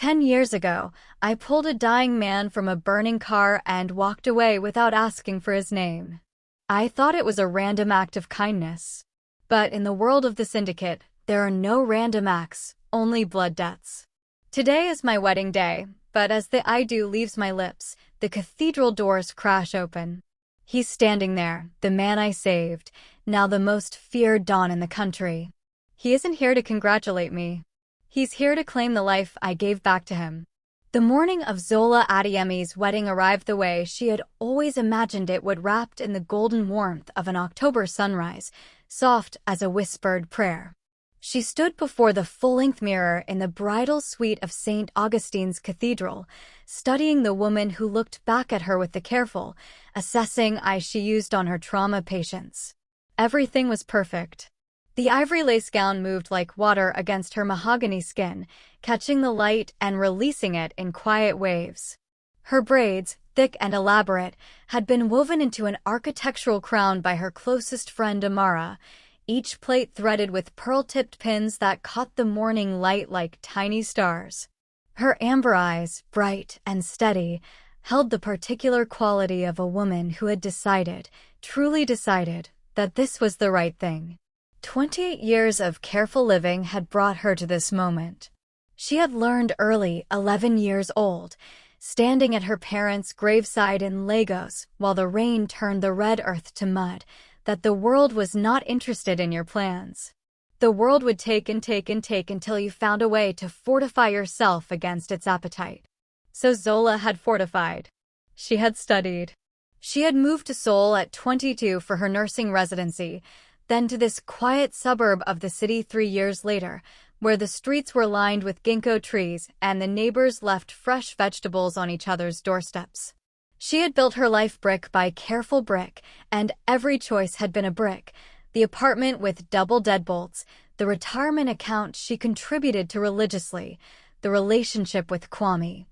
10 years ago, I pulled a dying man from a burning car and walked away without asking for his name. I thought it was a random act of kindness. But in the world of the syndicate, there are no random acts, only blood debts. Today is my wedding day, but as the I do leaves my lips, the cathedral doors crash open. He's standing there, the man I saved, now the most feared don in the country. He isn't here to congratulate me. He's here to claim the life I gave back to him. The morning of Zola Adeyemi's wedding arrived the way she had always imagined it would, wrapped in the golden warmth of an October sunrise, soft as a whispered prayer. She stood before the full-length mirror in the bridal suite of St. Augustine's Cathedral, studying the woman who looked back at her with the careful, assessing eyes she used on her trauma patients. Everything was perfect. The ivory lace gown moved like water against her mahogany skin, catching the light and releasing it in quiet waves. Her braids, thick and elaborate, had been woven into an architectural crown by her closest friend Amara, each plait threaded with pearl-tipped pins that caught the morning light like tiny stars. Her amber eyes, bright and steady, held the particular quality of a woman who had decided, truly decided, that this was the right thing. 28 years of careful living had brought her to this moment. She had learned early, 11 years old, standing at her parents' graveside in Lagos while the rain turned the red earth to mud, that the world was not interested in your plans. The world would take and take and take until you found a way to fortify yourself against its appetite. So Zola had fortified. She had studied. She had moved to Seoul at 22 for her nursing residency, then to this quiet suburb of the city 3 years later, where the streets were lined with ginkgo trees and the neighbors left fresh vegetables on each other's doorsteps. She had built her life brick by careful brick, and every choice had been a brick: the apartment with double deadbolts, the retirement account she contributed to religiously, the relationship with Kwame,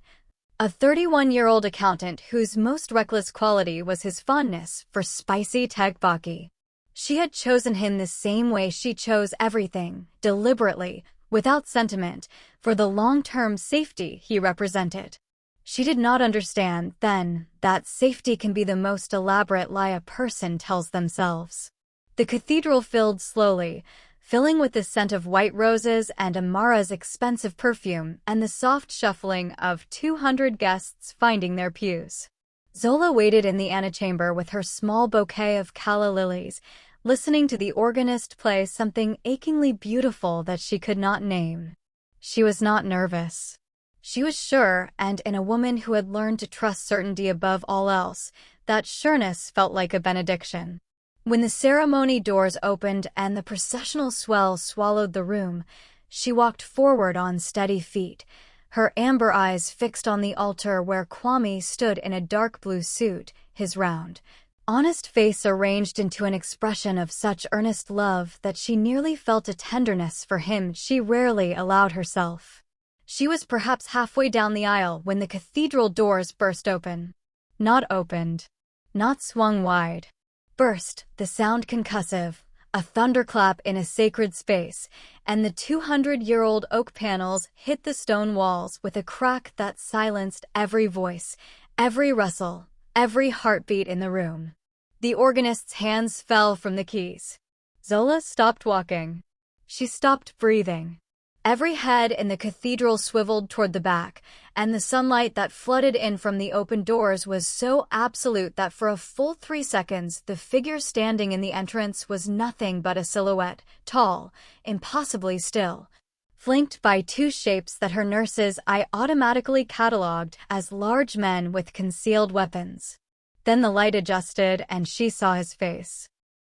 a 31-year-old accountant whose most reckless quality was his fondness for spicy tteokbokki. She had chosen him the same way she chose everything, deliberately, without sentiment, for the long-term safety he represented. She did not understand, then, that safety can be the most elaborate lie a person tells themselves. The cathedral filled slowly, filling with the scent of white roses and Amara's expensive perfume and the soft shuffling of 200 guests finding their pews. Zola waited in the antechamber with her small bouquet of calla lilies, listening to the organist play something achingly beautiful that she could not name. She was not nervous. She was sure, and in a woman who had learned to trust certainty above all else, that sureness felt like a benediction. When the ceremony doors opened and the processional swell swallowed the room, she walked forward on steady feet, her amber eyes fixed on the altar where Kwame stood in a dark blue suit, his round, honest face arranged into an expression of such earnest love that she nearly felt a tenderness for him she rarely allowed herself. She was perhaps halfway down the aisle when the cathedral doors burst open. Not opened. Not swung wide. Burst, the sound concussive, a thunderclap in a sacred space, and the 200-year-old oak panels hit the stone walls with a crack that silenced every voice, every rustle, every heartbeat in the room. The organist's hands fell from the keys. Zola stopped walking. She stopped breathing. Every head in the cathedral swiveled toward the back, and the sunlight that flooded in from the open doors was so absolute that for a full 3 seconds the figure standing in the entrance was nothing but a silhouette, tall, impossibly still, flanked by two shapes that her nurses' eye automatically catalogued as large men with concealed weapons. Then the light adjusted and she saw his face.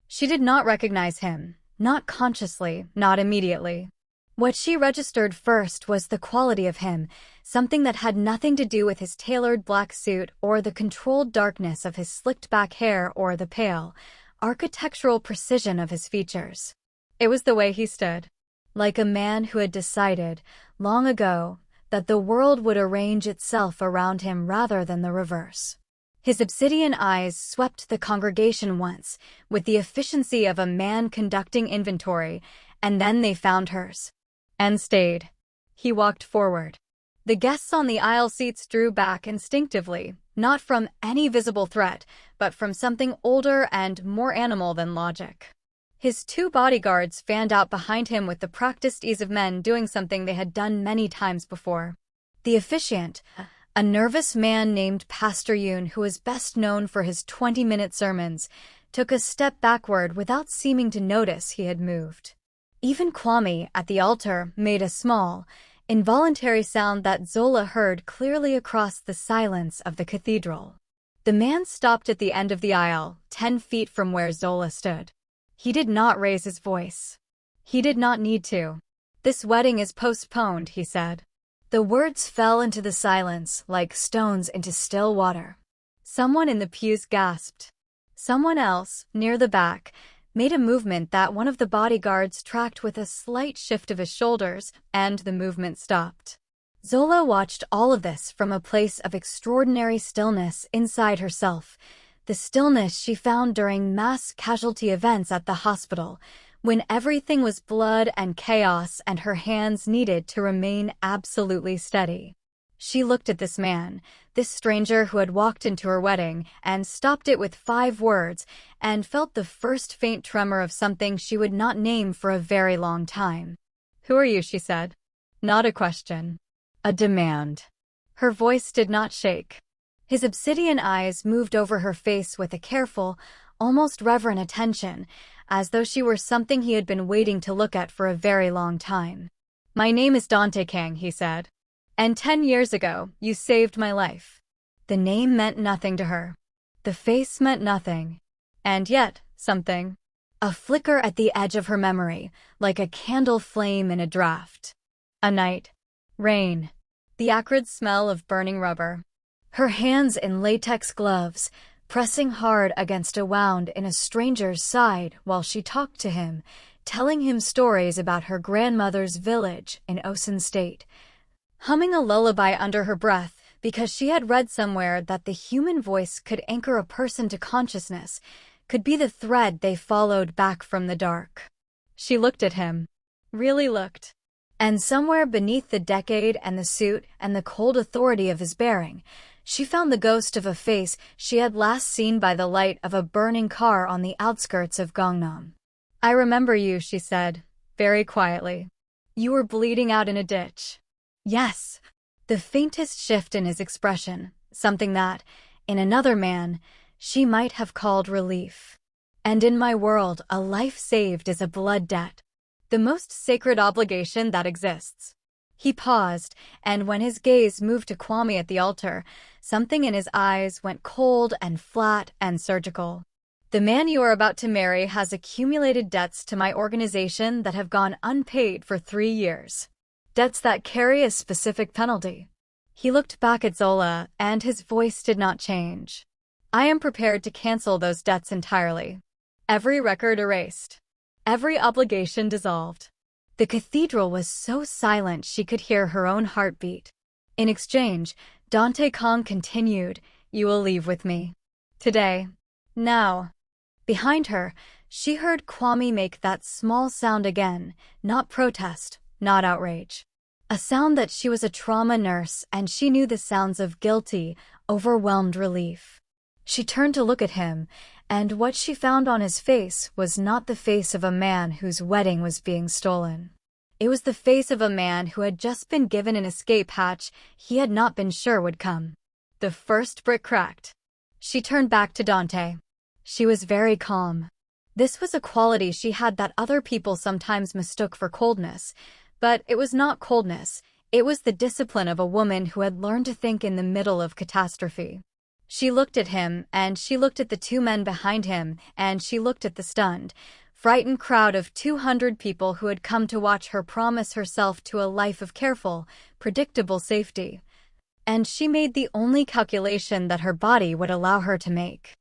She did not recognize him, not consciously, not immediately. What she registered first was the quality of him, something that had nothing to do with his tailored black suit or the controlled darkness of his slicked-back hair or the pale, architectural precision of his features. It was the way he stood, like a man who had decided, long ago, that the world would arrange itself around him rather than the reverse. His obsidian eyes swept the congregation once, with the efficiency of a man conducting inventory, and then they found hers. And stayed. He walked forward. The guests on the aisle seats drew back instinctively, not from any visible threat, but from something older and more animal than logic. His two bodyguards fanned out behind him with the practiced ease of men doing something they had done many times before. The officiant, a nervous man named Pastor Yoon, who was best known for his 20-minute sermons, took a step backward without seeming to notice he had moved. Even Kwame, at the altar, made a small, involuntary sound that Zola heard clearly across the silence of the cathedral. The man stopped at the end of the aisle, 10 feet from where Zola stood. He did not raise his voice. He did not need to. "This wedding is postponed," he said. The words fell into the silence like stones into still water. Someone in the pews gasped. Someone else, near the back, made a movement that one of the bodyguards tracked with a slight shift of his shoulders, and the movement stopped. Zola watched all of this from a place of extraordinary stillness inside herself, the stillness she found during mass casualty events at the hospital, when everything was blood and chaos and her hands needed to remain absolutely steady. She looked at this man, this stranger who had walked into her wedding, and stopped it with 5 words, and felt the first faint tremor of something she would not name for a very long time. "Who are you?" she said. Not a question. A demand. Her voice did not shake. His obsidian eyes moved over her face with a careful, almost reverent attention, as though she were something he had been waiting to look at for a very long time. "My name is Dante Kang," he said. "And 10 years ago, you saved my life." The name meant nothing to her. The face meant nothing. And yet, something. A flicker at the edge of her memory, like a candle flame in a draft. A night. Rain. The acrid smell of burning rubber. Her hands in latex gloves, pressing hard against a wound in a stranger's side while she talked to him, telling him stories about her grandmother's village in Osun State, humming a lullaby under her breath because she had read somewhere that the human voice could anchor a person to consciousness, could be the thread they followed back from the dark. She looked at him. Really looked. And somewhere beneath the decade and the suit and the cold authority of his bearing, she found the ghost of a face she had last seen by the light of a burning car on the outskirts of Gangnam. "I remember you," she said, very quietly. "You were bleeding out in a ditch." "Yes." The faintest shift in his expression, something that, in another man, she might have called relief. "And in my world, a life saved is a blood debt. The most sacred obligation that exists." He paused, and when his gaze moved to Kwame at the altar, something in his eyes went cold and flat and surgical. "The man you are about to marry has accumulated debts to my organization that have gone unpaid for 3 years. Debts that carry a specific penalty." He looked back at Zola, and his voice did not change. "I am prepared to cancel those debts entirely. Every record erased. Every obligation dissolved." The cathedral was so silent she could hear her own heartbeat. In exchange, Dante Kong continued, "You will leave with me. Today. Now." Behind her, she heard Kwame make that small sound again, not protest, not outrage. A sound that she was a trauma nurse and she knew the sounds of guilty, overwhelmed relief. She turned to look at him, and what she found on his face was not the face of a man whose wedding was being stolen. It was the face of a man who had just been given an escape hatch he had not been sure would come. The first brick cracked. She turned back to Dante. She was very calm. This was a quality she had that other people sometimes mistook for coldness, but it was not coldness, it was the discipline of a woman who had learned to think in the middle of catastrophe. She looked at him, and she looked at the 2 men behind him, and she looked at the stunned, frightened crowd of 200 people who had come to watch her promise herself to a life of careful, predictable safety. And she made the only calculation that her body would allow her to make.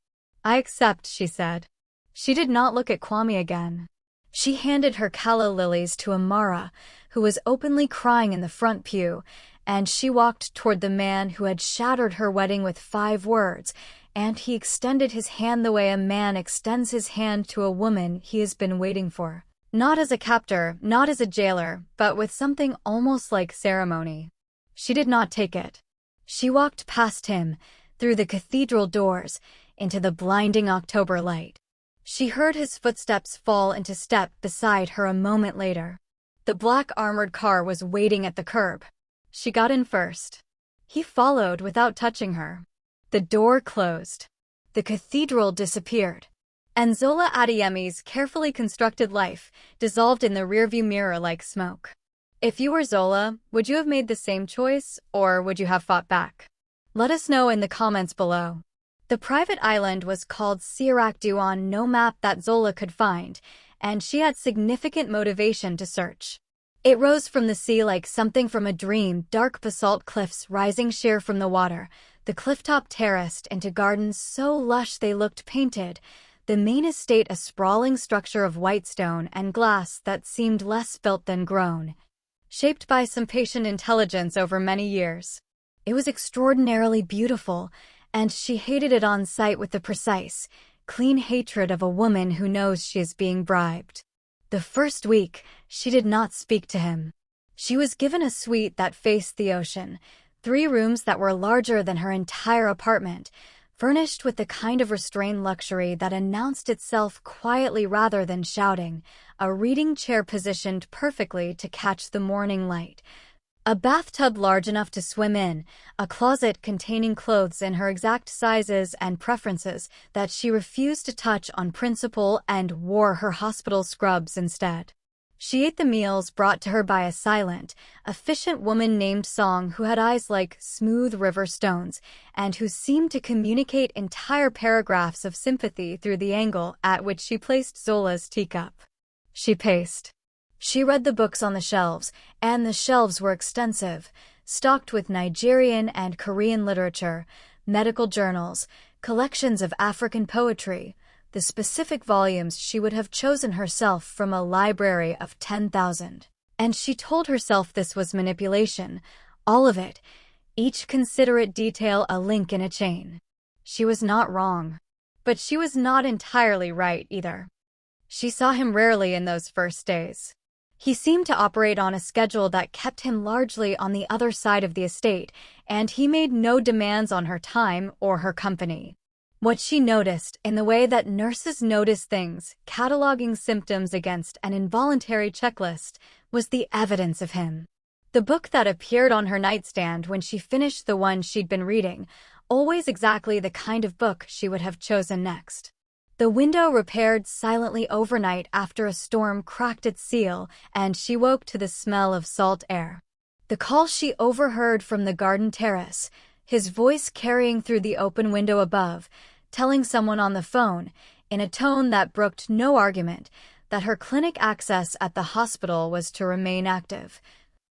"I accept," she said. She did not look at Kwame again. She handed her calla lilies to Amara, who was openly crying in the front pew, and she walked toward the man who had shattered her wedding with 5 words, and he extended his hand the way a man extends his hand to a woman he has been waiting for. Not as a captor, not as a jailer, but with something almost like ceremony. She did not take it. She walked past him, through the cathedral doors, into the blinding October light. She heard his footsteps fall into step beside her a moment later. The black armored car was waiting at the curb. She got in first. He followed without touching her. The door closed. The cathedral disappeared. And Zola Adeyemi's carefully constructed life dissolved in the rearview mirror like smoke. If you were Zola, would you have made the same choice, or would you have fought back? Let us know in the comments below. The private island was called Sirakdu on no map that Zola could find, and she had significant motivation to search. It rose from the sea like something from a dream, dark basalt cliffs rising sheer from the water, the clifftop terraced into gardens so lush they looked painted, the main estate a sprawling structure of white stone and glass that seemed less built than grown, shaped by some patient intelligence over many years. It was extraordinarily beautiful, and she hated it on sight with the precise, clean hatred of a woman who knows she is being bribed. The first week, she did not speak to him. She was given a suite that faced the ocean, 3 rooms that were larger than her entire apartment, furnished with the kind of restrained luxury that announced itself quietly rather than shouting, a reading chair positioned perfectly to catch the morning light, a bathtub large enough to swim in, a closet containing clothes in her exact sizes and preferences that she refused to touch on principle and wore her hospital scrubs instead. She ate the meals brought to her by a silent, efficient woman named Song who had eyes like smooth river stones and who seemed to communicate entire paragraphs of sympathy through the angle at which she placed Zola's teacup. She paced. She read the books on the shelves, and the shelves were extensive, stocked with Nigerian and Korean literature, medical journals, collections of African poetry, the specific volumes she would have chosen herself from a library of 10,000. And she told herself this was manipulation, all of it, each considerate detail a link in a chain. She was not wrong. But she was not entirely right either. She saw him rarely in those first days. He seemed to operate on a schedule that kept him largely on the other side of the estate, and he made no demands on her time or her company. What she noticed, in the way that nurses notice things, cataloging symptoms against an involuntary checklist, was the evidence of him. The book that appeared on her nightstand when she finished the one she'd been reading, always exactly the kind of book she would have chosen next. The window repaired silently overnight after a storm cracked its seal, and she woke to the smell of salt air. The call she overheard from the garden terrace, his voice carrying through the open window above, telling someone on the phone, in a tone that brooked no argument, that her clinic access at the hospital was to remain active.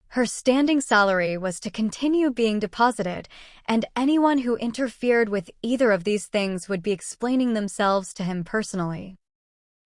Her standing salary was to continue being deposited, and anyone who interfered with either of these things would be explaining themselves to him personally.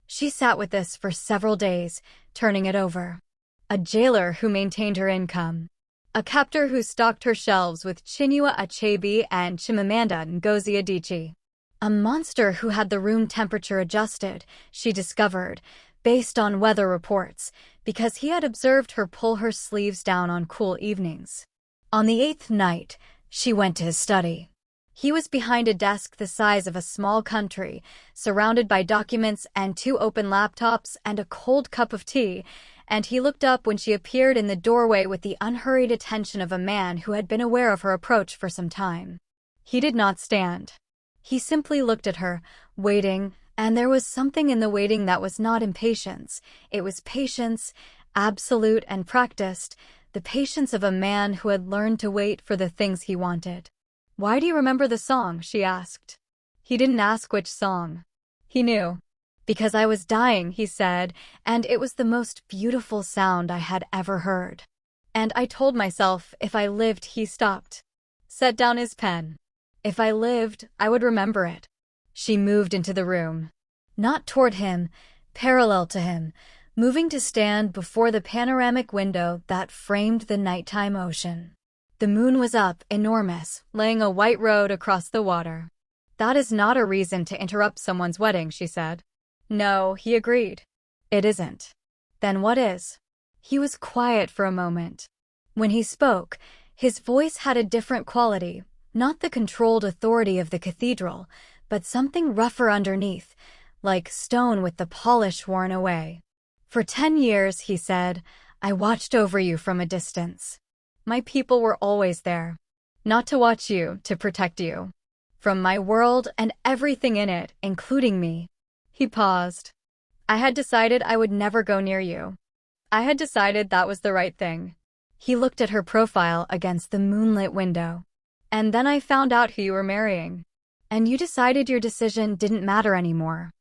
She sat with this for several days, turning it over. A jailer who maintained her income. A captor who stocked her shelves with Chinua Achebe and Chimamanda Ngozi Adichie. A monster who had the room temperature adjusted, she discovered, based on weather reports, because he had observed her pull her sleeves down on cool evenings. On the 8th night, she went to his study. He was behind a desk the size of a small country, surrounded by documents and 2 open laptops and a cold cup of tea, and he looked up when she appeared in the doorway with the unhurried attention of a man who had been aware of her approach for some time. He did not stand. He simply looked at her, waiting, and there was something in the waiting that was not impatience. It was patience, absolute and practiced, the patience of a man who had learned to wait for the things he wanted. "Why do you remember the song?" she asked. He didn't ask which song. He knew. "Because I was dying," he said, "and it was the most beautiful sound I had ever heard. And I told myself if I lived," he stopped. Set down his pen. "If I lived, I would remember it." She moved into the room. Not toward him, parallel to him, moving to stand before the panoramic window that framed the nighttime ocean. The moon was up, enormous, laying a white road across the water. "That is not a reason to interrupt someone's wedding," she said. "No," he agreed. "It isn't." "Then what is?" He was quiet for a moment. When he spoke, His voice had a different quality, not the controlled authority of the cathedral, but something rougher underneath, like stone with the polish worn away. "For 10 years," he said, "I watched over you from a distance. My people were always there. Not to watch you, to protect you. From my world and everything in it, including me." He paused. "I had decided I would never go near you. I had decided that was the right thing." He looked at her profile against the moonlit window. "And then I found out who you were marrying. And you decided your decision didn't matter anymore.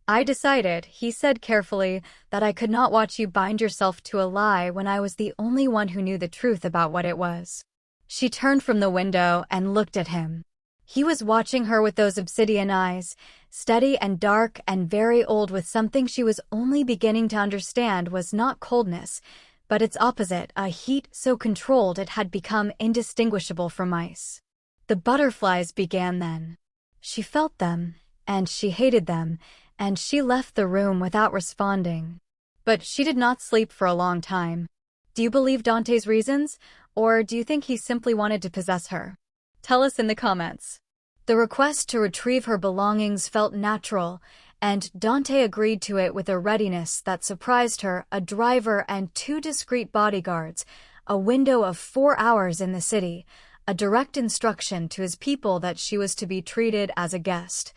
I decided," he said carefully, "that I could not watch you bind yourself to a lie when I was the only one who knew the truth about what it was." She turned from the window and looked at him. He was watching her with those obsidian eyes, steady and dark and very old, with something she was only beginning to understand was not coldness, but its opposite, a heat so controlled it had become indistinguishable from ice. The butterflies began then. She felt them, and she hated them, and she left the room without responding. But she did not sleep for a long time. Do you believe Dante's reasons, or do you think he simply wanted to possess her? Tell us in the comments. The request to retrieve her belongings felt natural, and Dante agreed to it with a readiness that surprised her: a driver and 2 discreet bodyguards, a window of 4 hours in the city, a direct instruction to his people that she was to be treated as a guest,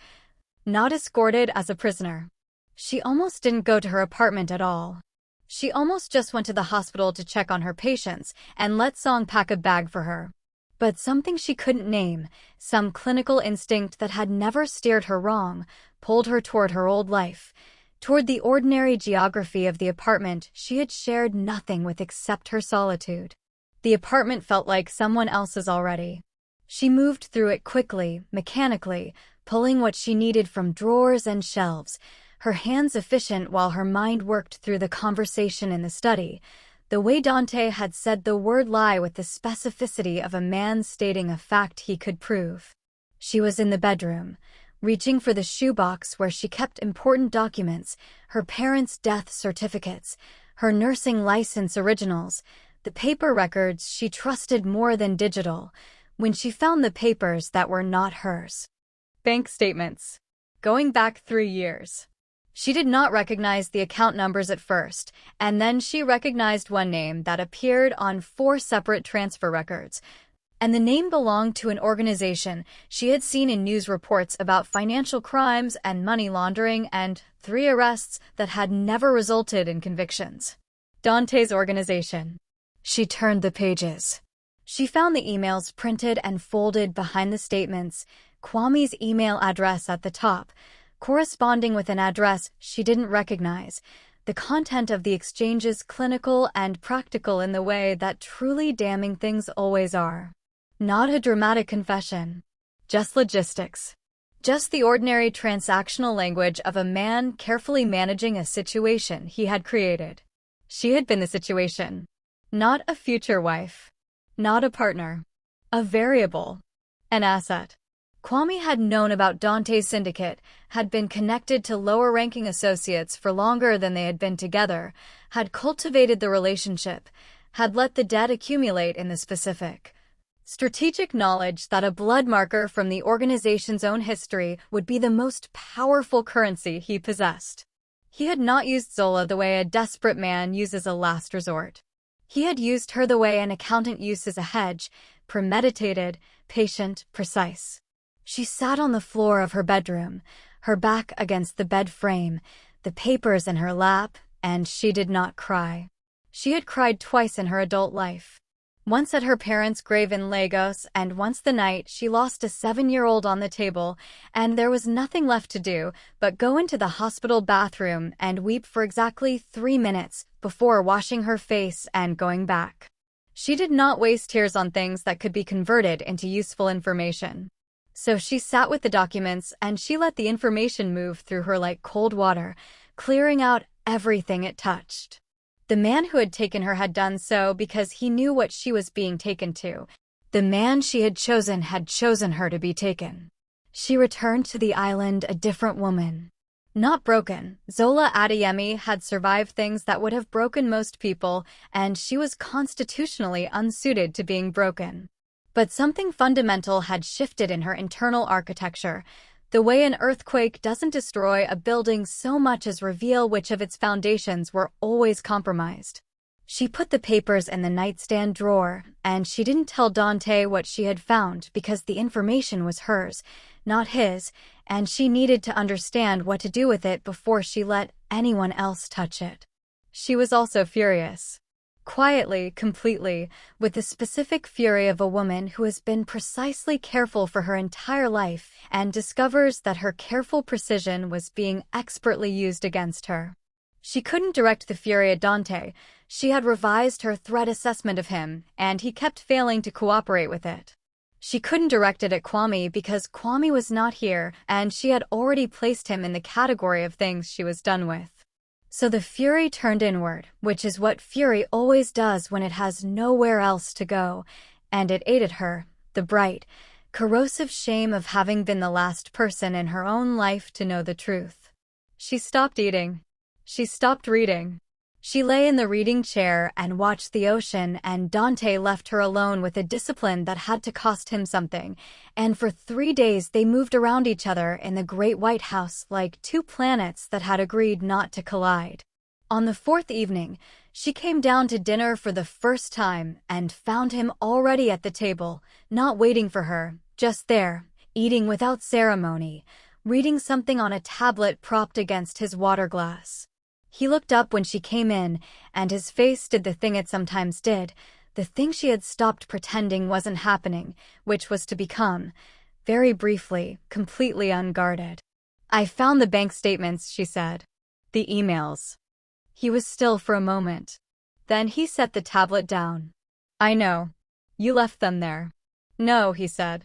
not escorted as a prisoner. She almost didn't go to her apartment at all. She almost just went to the hospital to check on her patients and let Song pack a bag for her. But something she couldn't name, some clinical instinct that had never steered her wrong, pulled her toward her old life, toward the ordinary geography of the apartment she had shared nothing with except her solitude. The apartment felt like someone else's already. She moved through it quickly, mechanically, pulling what she needed from drawers and shelves, her hands efficient while her mind worked through the conversation in the study, the way Dante had said the word lie with the specificity of a man stating a fact he could prove. She was in the bedroom, reaching for the shoebox where she kept important documents, her parents' death certificates, her nursing license originals, the paper records she trusted more than digital, when she found the papers that were not hers. Bank statements. Going back 3 years. She did not recognize the account numbers at first, and then she recognized one name that appeared on 4 separate transfer records. And the name belonged to an organization she had seen in news reports about financial crimes and money laundering, and 3 arrests that had never resulted in convictions. Dante's organization. She turned the pages. She found the emails printed and folded behind the statements, Kwame's email address at the top, corresponding with an address she didn't recognize, the content of the exchanges clinical and practical in the way that truly damning things always are. Not a dramatic confession. Just logistics. Just the ordinary transactional language of a man carefully managing a situation he had created. She had been the situation. Not a future wife. Not a partner. A variable. An asset. Kwame had known about Dante's syndicate, had been connected to lower-ranking associates for longer than they had been together, had cultivated the relationship, had let the debt accumulate in the specific. Strategic knowledge that a blood marker from the organization's own history would be the most powerful currency he possessed. He had not used Zola the way a desperate man uses a last resort. He had used her the way an accountant uses a hedge, premeditated, patient, precise. She sat on the floor of her bedroom, her back against the bed frame, the papers in her lap, and she did not cry. She had cried twice in her adult life. Once at her parents' grave in Lagos, and once the night she lost a 7-year-old on the table, and there was nothing left to do but go into the hospital bathroom and weep for exactly 3 minutes before washing her face and going back. She did not waste tears on things that could be converted into useful information. So she sat with the documents and she let the information move through her like cold water, clearing out everything it touched. The man who had taken her had done so because he knew what she was being taken to. The man she had chosen her to be taken. She returned to the island a different woman. Not broken. Zola Adeyemi had survived things that would have broken most people, and she was constitutionally unsuited to being broken. But something fundamental had shifted in her internal architecture, the way an earthquake doesn't destroy a building so much as reveal which of its foundations were always compromised. She put the papers in the nightstand drawer, and she didn't tell Dante what she had found because the information was hers, not his, and she needed to understand what to do with it before she let anyone else touch it. She was also furious. Quietly, completely, with the specific fury of a woman who has been precisely careful for her entire life and discovers that her careful precision was being expertly used against her. She couldn't direct the fury at Dante. She had revised her threat assessment of him, and he kept failing to cooperate with it. She couldn't direct it at Kwame because Kwame was not here, and she had already placed him in the category of things she was done with. So the fury turned inward, which is what fury always does when it has nowhere else to go, and it ate at her, the bright, corrosive shame of having been the last person in her own life to know the truth. She stopped eating. She stopped reading. She lay in the reading chair and watched the ocean, and Dante left her alone with a discipline that had to cost him something, and for 3 days they moved around each other in the great white house like two planets that had agreed not to collide. On the 4th evening, she came down to dinner for the first time and found him already at the table, not waiting for her, just there, eating without ceremony, reading something on a tablet propped against his water glass. He looked up when she came in, and his face did the thing it sometimes did, the thing she had stopped pretending wasn't happening, which was to become, very briefly, completely unguarded. "I found the bank statements," she said. "The emails." He was still for a moment. Then he set the tablet down. "I know. You left them there." "No," he said.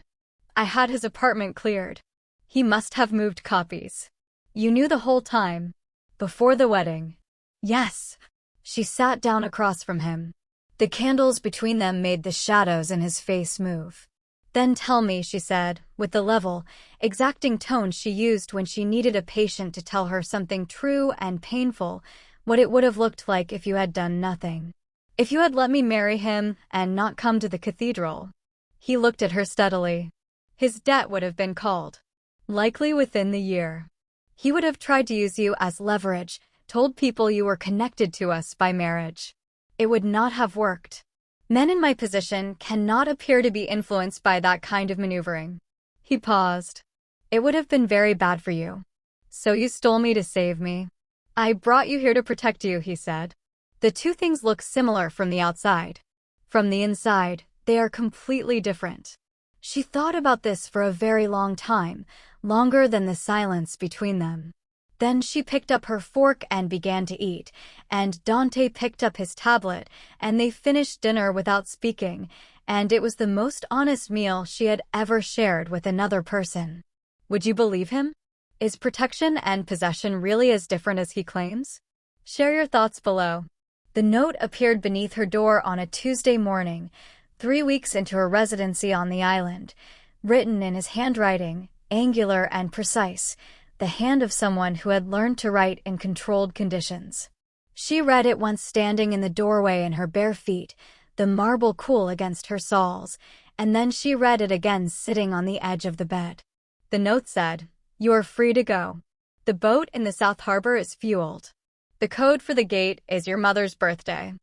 "I had his apartment cleared. He must have moved copies." "You knew the whole time? Before the wedding?" "Yes." She sat down across from him. The candles between them made the shadows in his face move. "Then tell me," she said, with the level, exacting tone she used when she needed a patient to tell her something true and painful, what it would have looked like if you had done nothing. "If you had let me marry him and not come to the cathedral." He looked at her steadily. "His debt would have been called. Likely within the year. He would have tried to use you as leverage, told people you were connected to us by marriage. It would not have worked. Men in my position cannot appear to be influenced by that kind of maneuvering." He paused. "It would have been very bad for you. So you stole me to save me." "I brought you here to protect you," he said. The two things look similar from the outside. From the inside, they are completely different. She thought about this for a very long time, longer than the silence between them. Then she picked up her fork and began to eat, and Dante picked up his tablet, and they finished dinner without speaking, and it was the most honest meal she had ever shared with another person. Would you believe him? Is protection and possession really as different as he claims? Share your thoughts below. The note appeared beneath her door on a Tuesday morning, 3 weeks into her residency on the island, written in his handwriting, angular and precise, the hand of someone who had learned to write in controlled conditions. She read it once standing in the doorway in her bare feet, the marble cool against her soles, and then she read it again sitting on the edge of the bed. The note said, "You are free to go. The boat in the South Harbor is fueled. The code for the gate is your mother's birthday.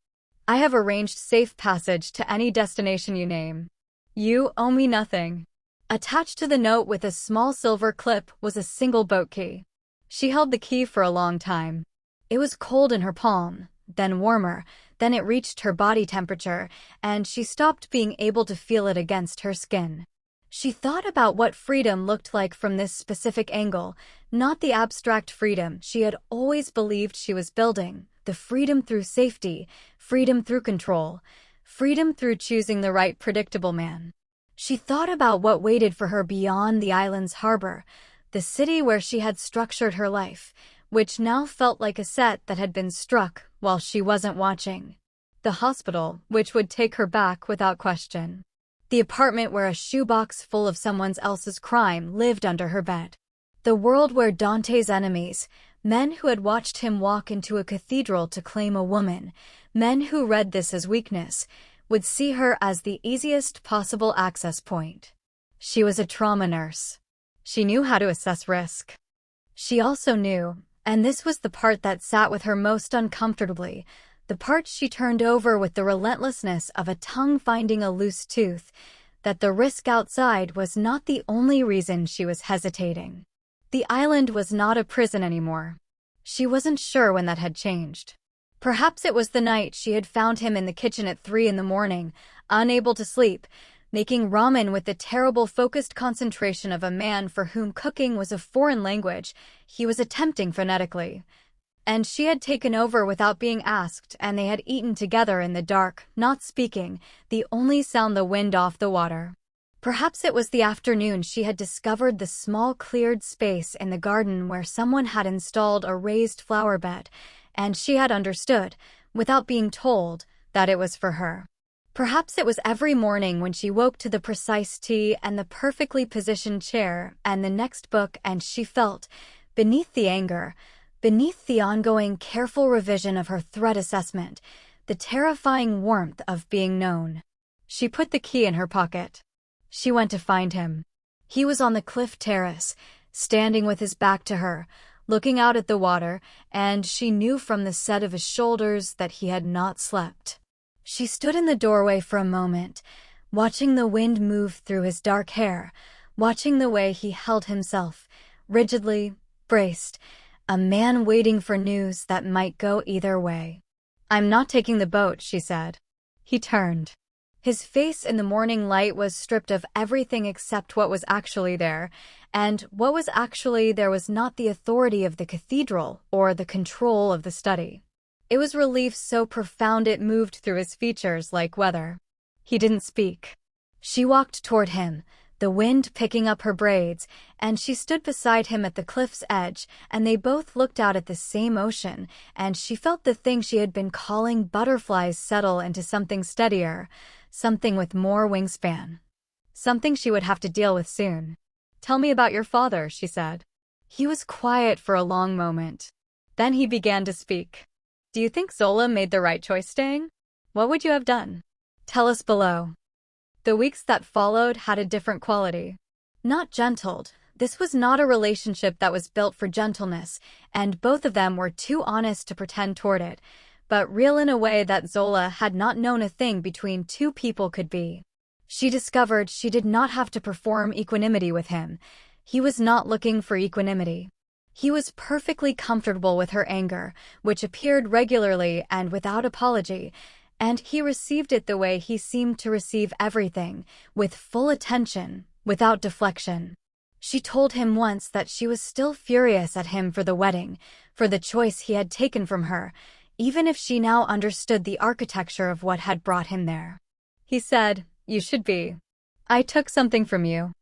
I have arranged safe passage to any destination you name. You owe me nothing." Attached to the note with a small silver clip was a single boat key. She held the key for a long time. It was cold in her palm, then warmer, then it reached her body temperature, and she stopped being able to feel it against her skin. She thought about what freedom looked like from this specific angle, not the abstract freedom she had always believed she was building, the freedom through safety, freedom through control, freedom through choosing the right predictable man. She thought about what waited for her beyond the island's harbor, the city where she had structured her life, which now felt like a set that had been struck while she wasn't watching. The hospital, which would take her back without question. The apartment where a shoebox full of someone else's crime lived under her bed. The world where Dante's enemies, men who had watched him walk into a cathedral to claim a woman, men who read this as weakness, would see her as the easiest possible access point. She was a trauma nurse. She knew how to assess risk. She also knew, and this was the part that sat with her most uncomfortably, the part she turned over with the relentlessness of a tongue finding a loose tooth, that the risk outside was not the only reason she was hesitating. The island was not a prison anymore. She wasn't sure when that had changed. Perhaps it was the night she had found him in the kitchen at 3 a.m, unable to sleep, making ramen with the terrible focused concentration of a man for whom cooking was a foreign language he was attempting phonetically. And she had taken over without being asked, and they had eaten together in the dark, not speaking, the only sound the wind off the water. Perhaps it was the afternoon she had discovered the small cleared space in the garden where someone had installed a raised flower bed, and she had understood, without being told, that it was for her. Perhaps it was every morning when she woke to the precise tea and the perfectly positioned chair and the next book, and she felt, beneath the anger, beneath the ongoing careful revision of her threat assessment, the terrifying warmth of being known. She put the key in her pocket. She went to find him. He was on the cliff terrace, standing with his back to her, looking out at the water, and she knew from the set of his shoulders that he had not slept. She stood in the doorway for a moment, watching the wind move through his dark hair, watching the way he held himself, rigidly, braced, a man waiting for news that might go either way. "I'm not taking the boat," she said. He turned. His face in the morning light was stripped of everything except what was actually there, and what was actually there was not the authority of the cathedral or the control of the study. It was relief so profound it moved through his features like weather. He didn't speak. She walked toward him, the wind picking up her braids, and she stood beside him at the cliff's edge, and they both looked out at the same ocean, and she felt the thing she had been calling butterflies settle into something steadier, something with more wingspan. Something she would have to deal with soon. "Tell me about your father," she said. He was quiet for a long moment. Then he began to speak. "Do you think Zola made the right choice staying? What would you have done? Tell us below." The weeks that followed had a different quality. Not gentled. This was not a relationship that was built for gentleness, and both of them were too honest to pretend toward it, but real in a way that Zola had not known a thing between two people could be. She discovered she did not have to perform equanimity with him. He was not looking for equanimity. He was perfectly comfortable with her anger, which appeared regularly and without apology, and he received it the way he seemed to receive everything, with full attention, without deflection. She told him once that she was still furious at him for the wedding, for the choice he had taken from her, even if she now understood the architecture of what had brought him there. He said, "You should be. I took something from you.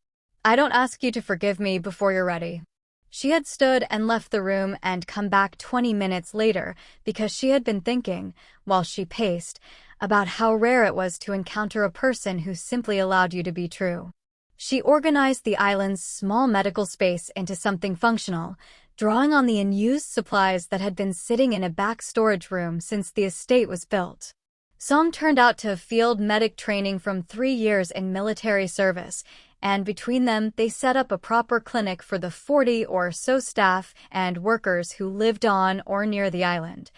I don't ask you to forgive me before you're ready." She had stood and left the room and come back 20 minutes later because she had been thinking, while she paced, about how rare it was to encounter a person who simply allowed you to be true. She organized the island's small medical space into something functional, drawing on the unused supplies that had been sitting in a back storage room since the estate was built. Song turned out to have field medic training from 3 years in military service, and between them they set up a proper clinic for the 40 or so staff and workers who lived on or near the island,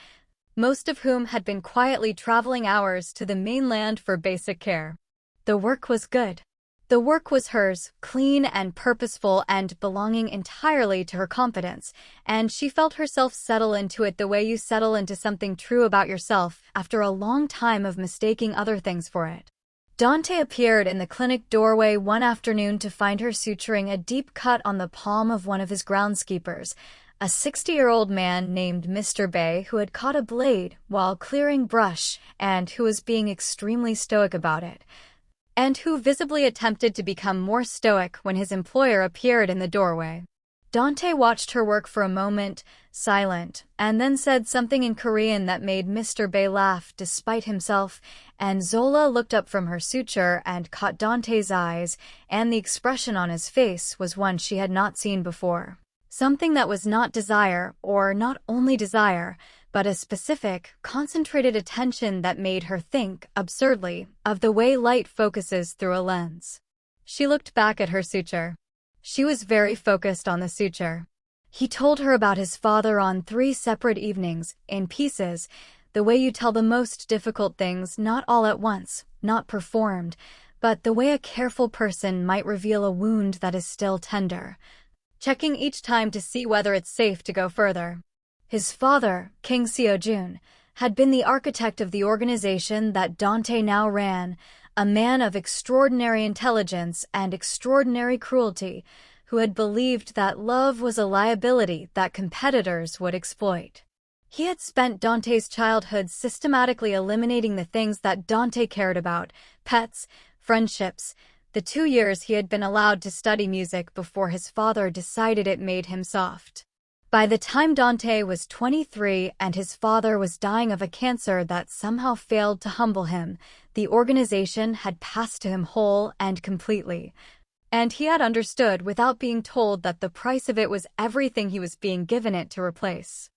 most of whom had been quietly traveling hours to the mainland for basic care. The work was good. The work was hers, clean and purposeful and belonging entirely to her confidence, and she felt herself settle into it the way you settle into something true about yourself after a long time of mistaking other things for it. Dante appeared in the clinic doorway one afternoon to find her suturing a deep cut on the palm of one of his groundskeepers, a 60-year-old man named Mr. Bay who had caught a blade while clearing brush and who was being extremely stoic about it, and who visibly attempted to become more stoic when his employer appeared in the doorway. Dante watched her work for a moment, silent, and then said something in Korean that made Mr. Bay laugh despite himself, and Zola looked up from her suture and caught Dante's eyes, and the expression on his face was one she had not seen before. Something that was not desire, or not only desire, but a specific, concentrated attention that made her think, absurdly, of the way light focuses through a lens. She looked back at her suture. She was very focused on the suture. He told her about his father on 3 separate evenings, in pieces, the way you tell the most difficult things not all at once, not performed, but the way a careful person might reveal a wound that is still tender, checking each time to see whether it's safe to go further. His father, King Seojun, had been the architect of the organization that Dante now ran, a man of extraordinary intelligence and extraordinary cruelty, who had believed that love was a liability that competitors would exploit. He had spent Dante's childhood systematically eliminating the things that Dante cared about: pets, friendships, the 2 years he had been allowed to study music before his father decided it made him soft. By the time Dante was 23 and his father was dying of a cancer that somehow failed to humble him, the organization had passed to him whole and completely. And he had understood without being told that the price of it was everything he was being given it to replace.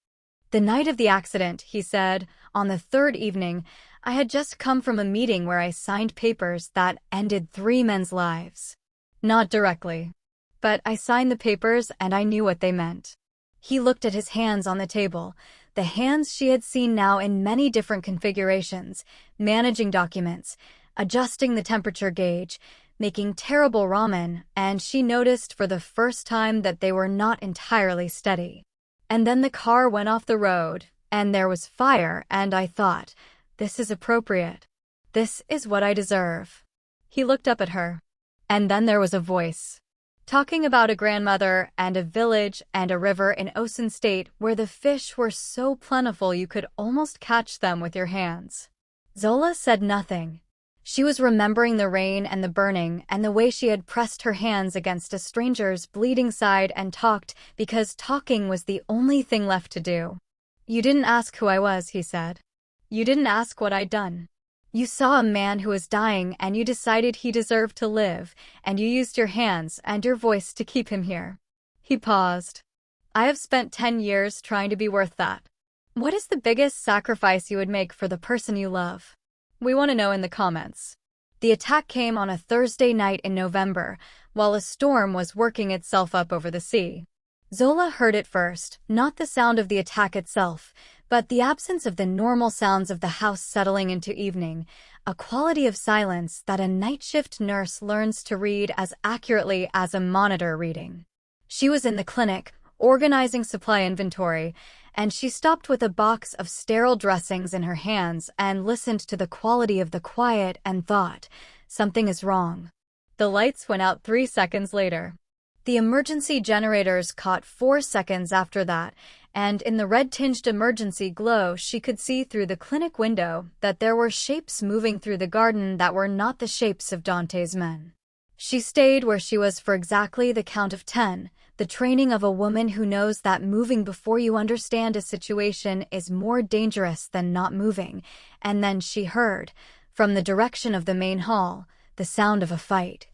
The night of the accident, he said, on the 3rd evening, I had just come from a meeting where I signed papers that ended 3 men's lives. Not directly. But I signed the papers and I knew what they meant. He looked at his hands on the table, the hands she had seen now in many different configurations, managing documents, adjusting the temperature gauge, making terrible ramen, and she noticed for the first time that they were not entirely steady. And then the car went off the road, and there was fire, and I thought, this is appropriate. This is what I deserve. He looked up at her. And then there was a voice, talking about a grandmother and a village and a river in Osun State where the fish were so plentiful you could almost catch them with your hands. Zola said nothing. She was remembering the rain and the burning and the way she had pressed her hands against a stranger's bleeding side and talked because talking was the only thing left to do. You didn't ask who I was, he said. You didn't ask what I'd done. You saw a man who was dying and you decided he deserved to live, and you used your hands and your voice to keep him here. He paused. I have spent 10 years trying to be worth that. What is the biggest sacrifice you would make for the person you love? We want to know in the comments. The attack came on a Thursday night in November, while a storm was working itself up over the sea. Zola heard it first, not the sound of the attack itself, but the absence of the normal sounds of the house settling into evening, a quality of silence that a night shift nurse learns to read as accurately as a monitor reading. She was in the clinic, organizing supply inventory, and she stopped with a box of sterile dressings in her hands and listened to the quality of the quiet and thought, something is wrong. The lights went out 3 seconds later. The emergency generators caught 4 seconds after that, and in the red-tinged emergency glow she could see through the clinic window that there were shapes moving through the garden that were not the shapes of Dante's men. She stayed where she was for exactly the count of 10, the training of a woman who knows that moving before you understand a situation is more dangerous than not moving, and then she heard, from the direction of the main hall, the sound of a fight.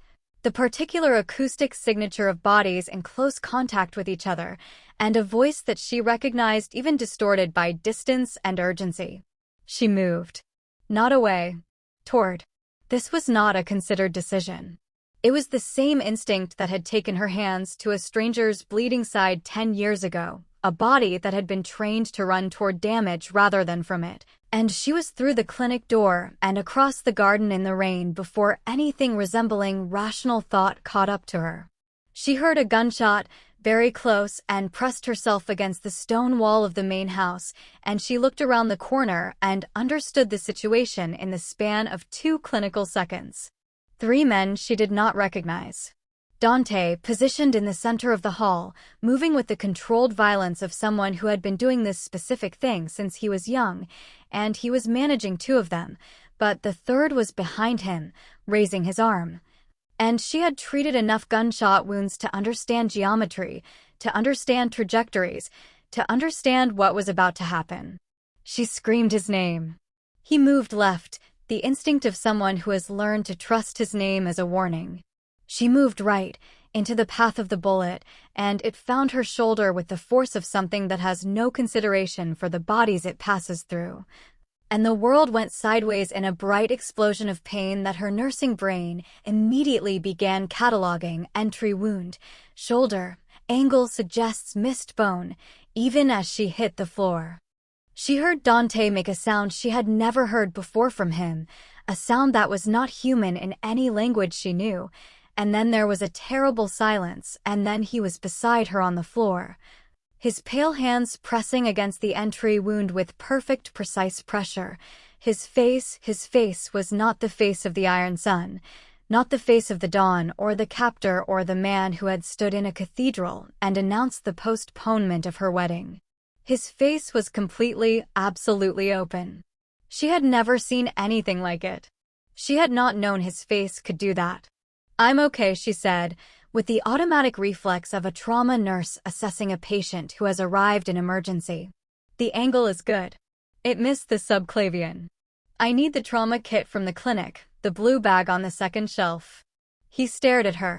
The particular acoustic signature of bodies in close contact with each other, and a voice that she recognized even distorted by distance and urgency. She moved. Not away. Toward. This was not a considered decision. It was the same instinct that had taken her hands to a stranger's bleeding side 10 years ago, a body that had been trained to run toward damage rather than from it, and she was through the clinic door and across the garden in the rain before anything resembling rational thought caught up to her. She heard a gunshot, very close, and pressed herself against the stone wall of the main house, and she looked around the corner and understood the situation in the span of 2 clinical seconds. 3 men she did not recognize. Dante, positioned in the center of the hall, moving with the controlled violence of someone who had been doing this specific thing since he was young, and he was managing 2 of them, but the 3rd was behind him, raising his arm. And she had treated enough gunshot wounds to understand geometry, to understand trajectories, to understand what was about to happen. She screamed his name. He moved left, the instinct of someone who has learned to trust his name as a warning. She moved right, into the path of the bullet, and it found her shoulder with the force of something that has no consideration for the bodies it passes through. And the world went sideways in a bright explosion of pain that her nursing brain immediately began cataloging: entry wound, shoulder, angle suggests missed bone, even as she hit the floor. She heard Dante make a sound she had never heard before from him, a sound that was not human in any language she knew, and then there was a terrible silence, and then he was beside her on the floor, his pale hands pressing against the entry wound with perfect, precise pressure. His face was not the face of the Iron Sun, not the face of the dawn or the captor or the man who had stood in a cathedral and announced the postponement of her wedding. His face was completely, absolutely open. She had never seen anything like it. She had not known his face could do that. "I'm okay," she said, with the automatic reflex of a trauma nurse assessing a patient who has arrived in emergency. "The angle is good. It missed the subclavian. I need the trauma kit from the clinic, the blue bag on the second shelf." He stared at her.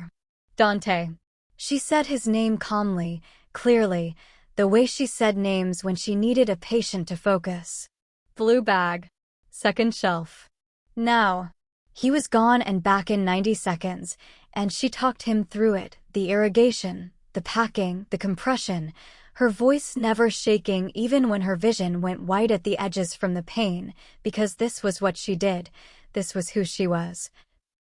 "Dante." She said his name calmly, clearly, the way she said names when she needed a patient to focus. "Blue bag. Second shelf. Now." He was gone and back in 90 seconds, and she talked him through it, the irrigation, the packing, the compression, her voice never shaking even when her vision went white at the edges from the pain, because this was what she did, this was who she was.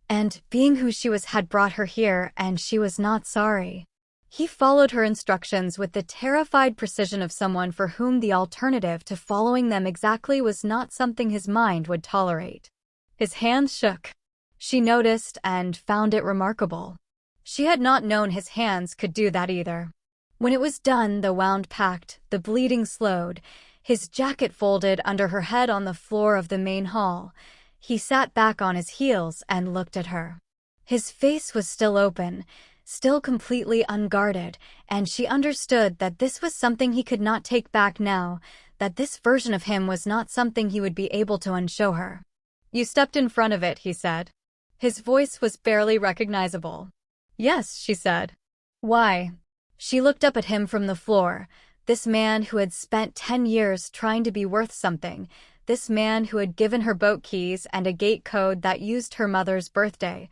And being who she was had brought her here, and she was not sorry. He followed her instructions with the terrified precision of someone for whom the alternative to following them exactly was not something his mind would tolerate. His hands shook. She noticed and found it remarkable. She had not known his hands could do that either. When it was done, the wound packed, the bleeding slowed, his jacket folded under her head on the floor of the main hall. He sat back on his heels and looked at her. His face was still open, still completely unguarded, and she understood that this was something he could not take back now, that this version of him was not something he would be able to unshow her. "You stepped in front of it," he said. His voice was barely recognizable. "Yes," she said. "Why?" She looked up at him from the floor, this man who had spent 10 years trying to be worth something, this man who had given her boat keys and a gate code that used her mother's birthday,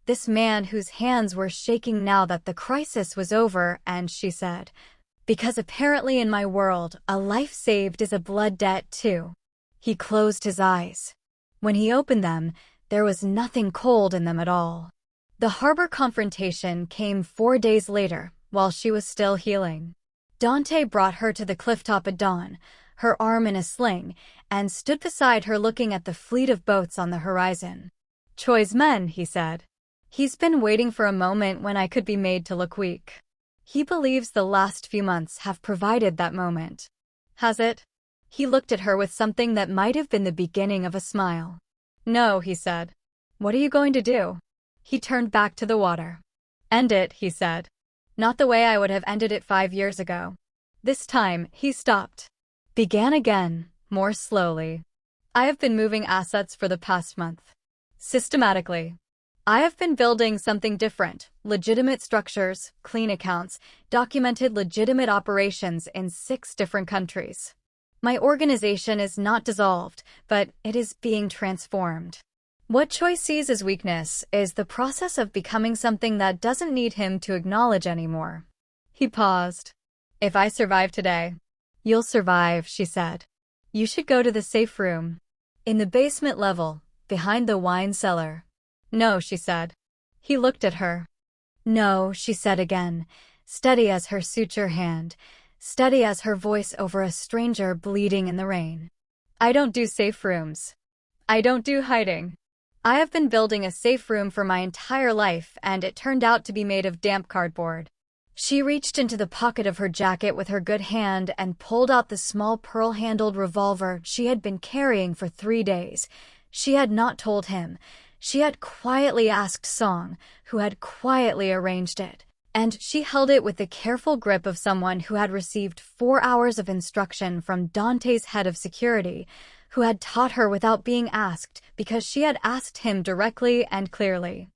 this man whose hands were shaking now that the crisis was over, and she said, "Because apparently in my world, a life saved is a blood debt too." He closed his eyes. When he opened them, there was nothing cold in them at all. The harbor confrontation came 4 days later, while she was still healing. Dante brought her to the clifftop at dawn, her arm in a sling, and stood beside her looking at the fleet of boats on the horizon. "Choi's men," he said. "He's been waiting for a moment when I could be made to look weak. He believes the last few months have provided that moment. Has it?" He looked at her with something that might have been the beginning of a smile. "No," he said. "What are you going to do?" He turned back to the water. "End it," he said. "Not the way I would have ended it 5 years ago." This time, he stopped. Began again, more slowly. "I have been moving assets for the past month. Systematically. I have been building something different, legitimate structures, clean accounts, documented legitimate operations in 6 different countries. My organization is not dissolved, but it is being transformed. What Choi sees as weakness is the process of becoming something that doesn't need him to acknowledge anymore." He paused. "If I survive today." "You'll survive," she said. "You should go to the safe room. In the basement level, behind the wine cellar." "No," she said. He looked at her. "No," she said again, steady as her suture hand, steady as her voice over a stranger bleeding in the rain. "I don't do safe rooms. I don't do hiding. I have been building a safe room for my entire life, and it turned out to be made of damp cardboard." She reached into the pocket of her jacket with her good hand and pulled out the small pearl-handled revolver she had been carrying for 3 days. She had not told him. She had quietly asked Song, who had quietly arranged it. And she held it with the careful grip of someone who had received 4 hours of instruction from Dante's head of security, who had taught her without being asked because she had asked him directly and clearly.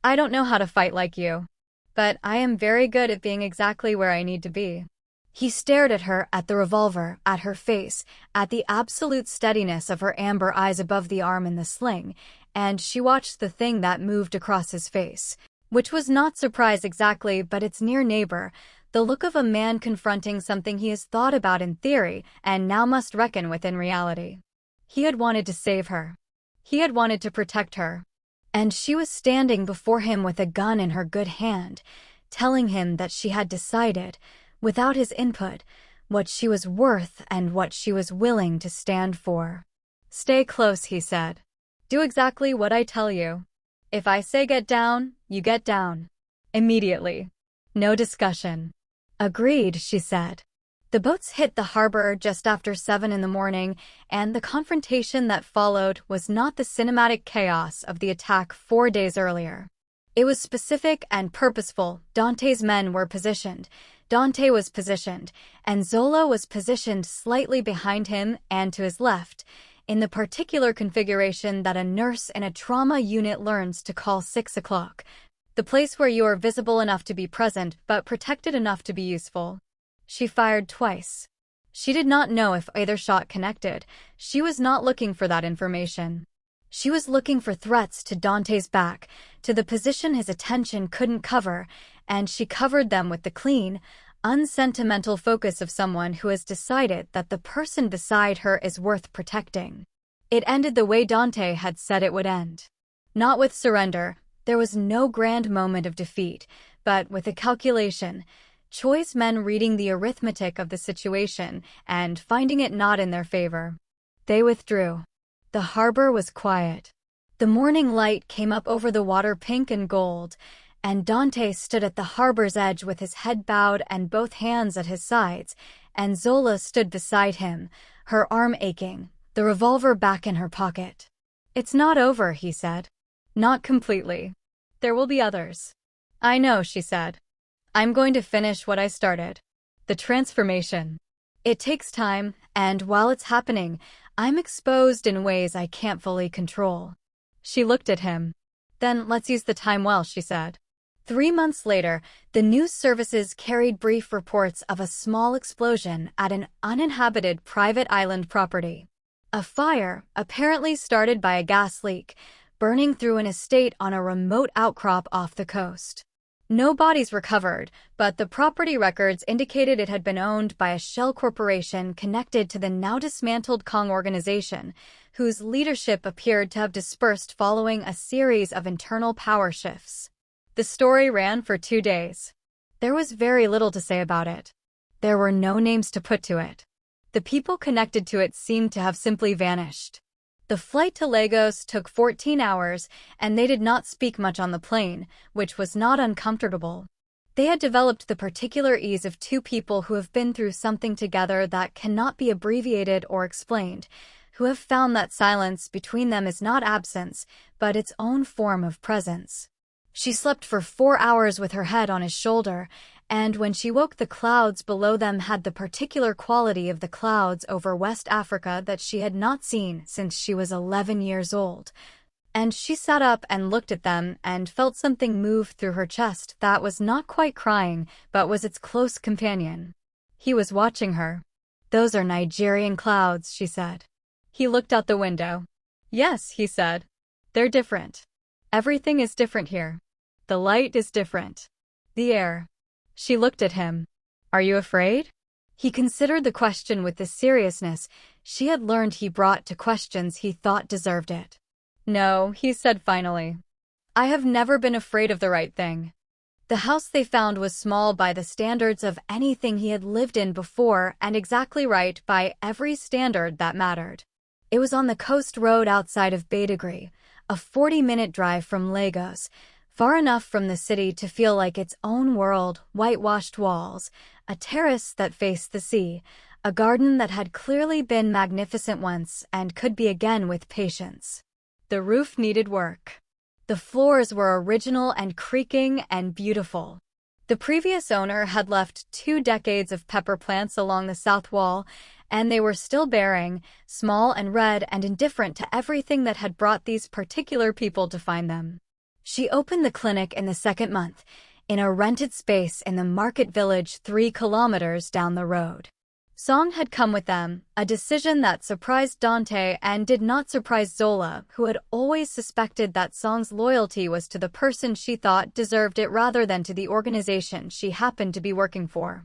"I don't know how to fight like you. but I am very good at being exactly where I need to be." He stared at her, at the revolver, at her face, at the absolute steadiness of her amber eyes above the arm in the sling, and she watched the thing that moved across his face, which was not surprise exactly, but its near neighbor, the look of a man confronting something he has thought about in theory and now must reckon with in reality. He had wanted to save her. He had wanted to protect her. And she was standing before him with a gun in her good hand, telling him that she had decided, without his input, what she was worth and what she was willing to stand for. "Stay close," he said. "Do exactly what I tell you. If I say get down, you get down. Immediately. No discussion." "Agreed," she said. The boats hit the harbor just after 7 in the morning, and the confrontation that followed was not the cinematic chaos of the attack 4 days earlier. It was specific and purposeful. Dante's men were positioned. Dante was positioned, and Zola was positioned slightly behind him and to his left, in the particular configuration that a nurse in a trauma unit learns to call 6 o'clock, the place where you are visible enough to be present but protected enough to be useful. She fired twice. She did not know if either shot connected. She was not looking for that information. She was looking for threats to Dante's back, to the position his attention couldn't cover, and she covered them with the clean, unsentimental focus of someone who has decided that the person beside her is worth protecting. It ended the way Dante had said it would end. Not with surrender. There was no grand moment of defeat, but with a calculation. Choi's men reading the arithmetic of the situation and finding it not in their favor. They withdrew. The harbor was quiet. The morning light came up over the water pink and gold, and Dante stood at the harbor's edge with his head bowed and both hands at his sides, and Zola stood beside him, her arm aching, the revolver back in her pocket. "It's not over," he said. "Not completely. There will be others." "I know," she said. "I'm going to finish what I started. The transformation. It takes time, and while it's happening, I'm exposed in ways I can't fully control." She looked at him. "Then let's use the time well," she said. 3 months later, the news services carried brief reports of a small explosion at an uninhabited private island property. A fire, apparently started by a gas leak, burning through an estate on a remote outcrop off the coast. No bodies recovered, but the property records indicated it had been owned by a shell corporation connected to the now dismantled Kong organization, whose leadership appeared to have dispersed following a series of internal power shifts. The story ran for 2 days. There was very little to say about it. There were no names to put to it. The people connected to it seemed to have simply vanished. The flight to Lagos took 14 hours, and they did not speak much on the plane, which was not uncomfortable. They had developed the particular ease of two people who have been through something together that cannot be abbreviated or explained, who have found that silence between them is not absence, but its own form of presence. She slept for 4 hours with her head on his shoulder, and when she woke, the clouds below them had the particular quality of the clouds over West Africa that she had not seen since she was 11 years old. And she sat up and looked at them and felt something move through her chest that was not quite crying, but was its close companion. He was watching her. "Those are Nigerian clouds," she said. He looked out the window. "Yes," he said. "They're different. Everything is different here. The light is different. The air." She looked at him. "Are you afraid?" He considered the question with the seriousness she had learned he brought to questions he thought deserved it. "No," he said finally. "I have never been afraid of the right thing." The house they found was small by the standards of anything he had lived in before and exactly right by every standard that mattered. It was on the coast road outside of Badagry, a 40-minute drive from Lagos, far enough from the city to feel like its own world, whitewashed walls, a terrace that faced the sea, a garden that had clearly been magnificent once and could be again with patience. The roof needed work. The floors were original and creaking and beautiful. The previous owner had left 2 decades of pepper plants along the south wall, and they were still bearing, small and red and indifferent to everything that had brought these particular people to find them. She opened the clinic in the 2nd month, in a rented space in the market village 3 kilometers down the road. Song had come with them, a decision that surprised Dante and did not surprise Zola, who had always suspected that Song's loyalty was to the person she thought deserved it rather than to the organization she happened to be working for.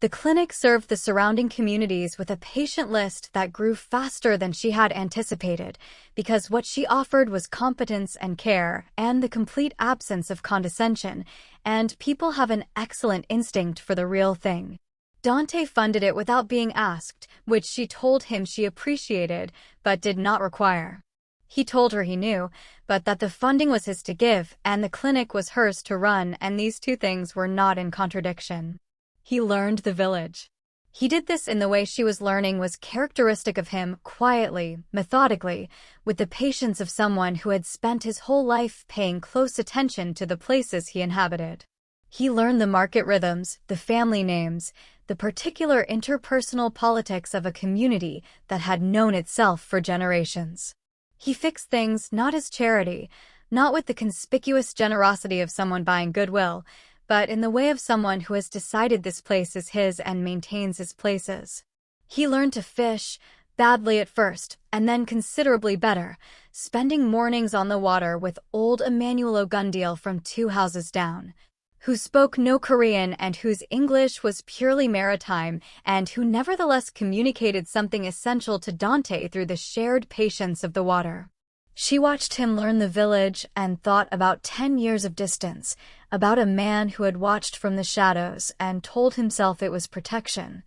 The clinic served the surrounding communities with a patient list that grew faster than she had anticipated, because what she offered was competence and care, and the complete absence of condescension, and people have an excellent instinct for the real thing. Dante funded it without being asked, which she told him she appreciated, but did not require. He told her he knew, but that the funding was his to give, and the clinic was hers to run, and these two things were not in contradiction. He learned the village. He did this in the way she was learning was characteristic of him, quietly, methodically, with the patience of someone who had spent his whole life paying close attention to the places he inhabited. He learned the market rhythms, the family names, the particular interpersonal politics of a community that had known itself for generations. He fixed things not as charity, not with the conspicuous generosity of someone buying goodwill, but in the way of someone who has decided this place is his and maintains his places. He learned to fish, badly at first, and then considerably better, spending mornings on the water with old Emmanuel Ogundil from 2 houses down, who spoke no Korean and whose English was purely maritime, and who nevertheless communicated something essential to Dante through the shared patience of the water. She watched him learn the village and thought about 10 years of distance, about a man who had watched from the shadows and told himself it was protection,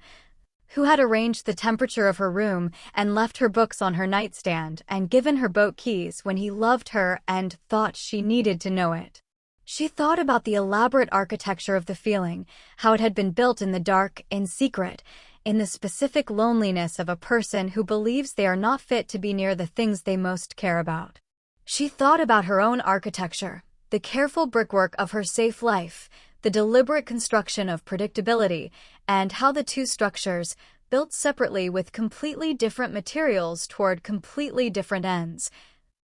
who had arranged the temperature of her room and left her books on her nightstand and given her boat keys when he loved her and thought she needed to know it. She thought about the elaborate architecture of the feeling, how it had been built in the dark, in secret, in the specific loneliness of a person who believes they are not fit to be near the things they most care about. She thought about her own architecture, the careful brickwork of her safe life, the deliberate construction of predictability, and how the two structures, built separately with completely different materials toward completely different ends,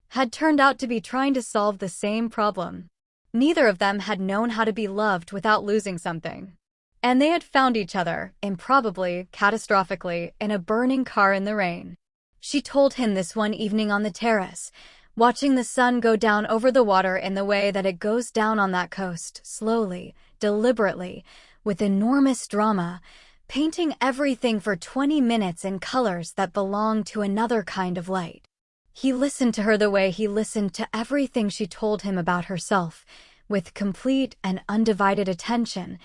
had turned out to be trying to solve the same problem. Neither of them had known how to be loved without losing something. And they had found each other, improbably, catastrophically, in a burning car in the rain. She told him this one evening on the terrace, watching the sun go down over the water in the way that it goes down on that coast, slowly, deliberately, with enormous drama, painting everything for 20 minutes in colors that belonged to another kind of light. He listened to her the way he listened to everything she told him about herself, with complete and undivided attention,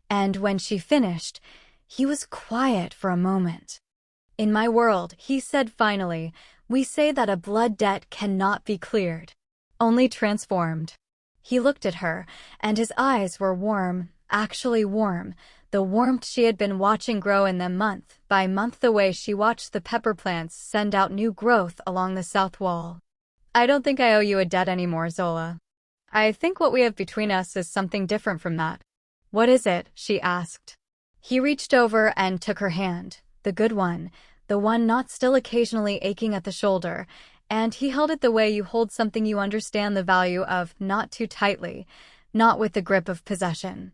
and when she finished, he was quiet for a moment. "In my world," he said finally, "we say that a blood debt cannot be cleared, only transformed." He looked at her, and his eyes were warm, actually warm, the warmth she had been watching grow in them month by month the way she watched the pepper plants send out new growth along the south wall. "I don't think I owe you a debt anymore, Zola. I think what we have between us is something different from that." "What is it?" she asked. He reached over and took her hand, the good one, the one not still occasionally aching at the shoulder, and he held it the way you hold something you understand the value of, not too tightly, not with the grip of possession,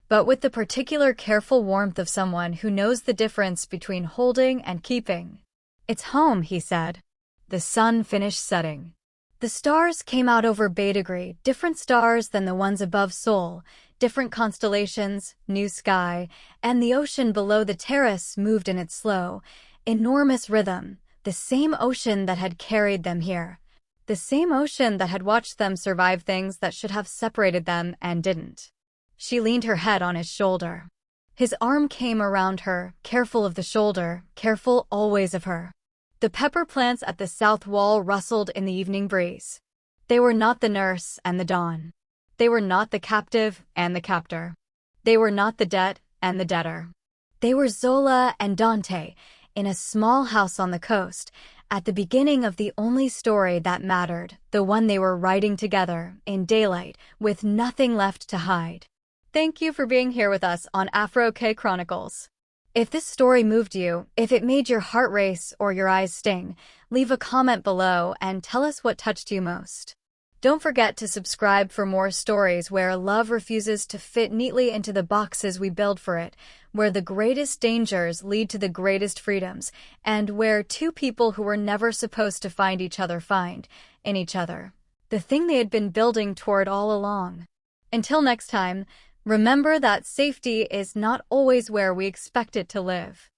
but with the particular careful warmth of someone who knows the difference between holding and keeping. "It's home," he said. The sun finished setting. The stars came out over Badegree, different stars than the ones above Seoul, different constellations, new sky, and the ocean below the terrace moved in its slow, enormous rhythm, the same ocean that had carried them here, the same ocean that had watched them survive things that should have separated them and didn't. She leaned her head on his shoulder. His arm came around her, careful of the shoulder, careful always of her. The pepper plants at the south wall rustled in the evening breeze. They were not the nurse and the dawn. They were not the captive and the captor. They were not the debt and the debtor. They were Zola and Dante, in a small house on the coast, at the beginning of the only story that mattered, the one they were writing together, in daylight, with nothing left to hide. Thank you for being here with us on Afro K Chronicles. If this story moved you, if it made your heart race or your eyes sting, leave a comment below and tell us what touched you most. Don't forget to subscribe for more stories where love refuses to fit neatly into the boxes we build for it, where the greatest dangers lead to the greatest freedoms, and where two people who were never supposed to find each other find, in each other, the thing they had been building toward all along. Until next time, remember that safety is not always where we expect it to live.